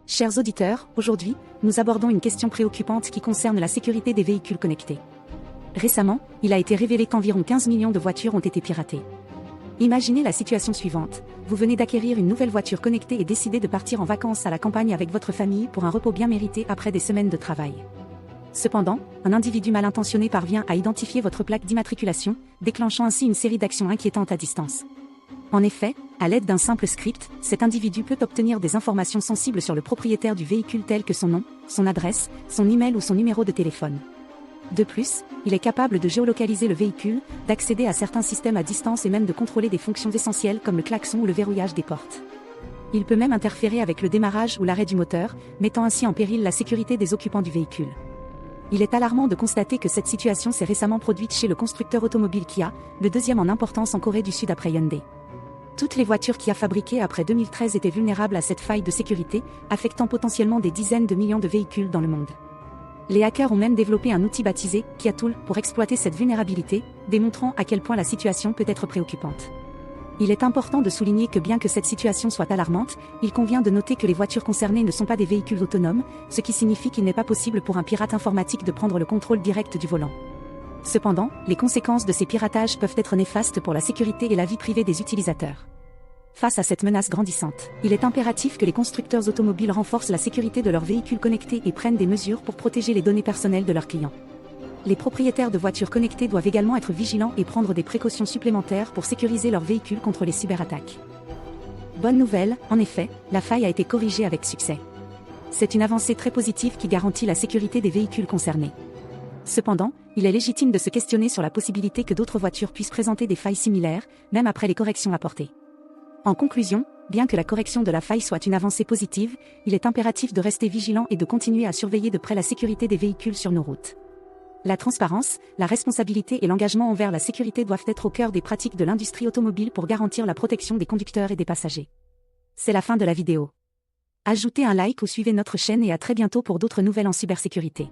Chers auditeurs, aujourd'hui, nous abordons une question préoccupante qui concerne la sécurité des véhicules connectés. Récemment, il a été révélé qu'environ 15 millions de voitures ont été piratées. Imaginez la situation suivante. Vous venez d'acquérir une nouvelle voiture connectée et décidez de partir en vacances à la campagne avec votre famille pour un repos bien mérité après des semaines de travail. Cependant, un individu mal intentionné parvient à identifier votre plaque d'immatriculation, déclenchant ainsi une série d'actions inquiétantes à distance. En effet, à l'aide d'un simple script, cet individu peut obtenir des informations sensibles sur le propriétaire du véhicule telles que son nom, son adresse, son email ou son numéro de téléphone. De plus, il est capable de géolocaliser le véhicule, d'accéder à certains systèmes à distance et même de contrôler des fonctions essentielles comme le klaxon ou le verrouillage des portes. Il peut même interférer avec le démarrage ou l'arrêt du moteur, mettant ainsi en péril la sécurité des occupants du véhicule. Il est alarmant de constater que cette situation s'est récemment produite chez le constructeur automobile Kia, le deuxième en importance en Corée du Sud après Hyundai. Toutes les voitures Kia fabriquées après 2013 étaient vulnérables à cette faille de sécurité, affectant potentiellement des dizaines de millions de véhicules dans le monde. Les hackers ont même développé un outil baptisé Kia Tool pour exploiter cette vulnérabilité, démontrant à quel point la situation peut être préoccupante. Il est important de souligner que bien que cette situation soit alarmante, il convient de noter que les voitures concernées ne sont pas des véhicules autonomes, ce qui signifie qu'il n'est pas possible pour un pirate informatique de prendre le contrôle direct du volant. Cependant, les conséquences de ces piratages peuvent être néfastes pour la sécurité et la vie privée des utilisateurs. Face à cette menace grandissante, il est impératif que les constructeurs automobiles renforcent la sécurité de leurs véhicules connectés et prennent des mesures pour protéger les données personnelles de leurs clients. Les propriétaires de voitures connectées doivent également être vigilants et prendre des précautions supplémentaires pour sécuriser leurs véhicules contre les cyberattaques. Bonne nouvelle, en effet, la faille a été corrigée avec succès. C'est une avancée très positive qui garantit la sécurité des véhicules concernés. Cependant, il est légitime de se questionner sur la possibilité que d'autres voitures puissent présenter des failles similaires, même après les corrections apportées. En conclusion, bien que la correction de la faille soit une avancée positive, il est impératif de rester vigilant et de continuer à surveiller de près la sécurité des véhicules sur nos routes. La transparence, la responsabilité et l'engagement envers la sécurité doivent être au cœur des pratiques de l'industrie automobile pour garantir la protection des conducteurs et des passagers. C'est la fin de la vidéo. Ajoutez un like ou suivez notre chaîne et à très bientôt pour d'autres nouvelles en cybersécurité.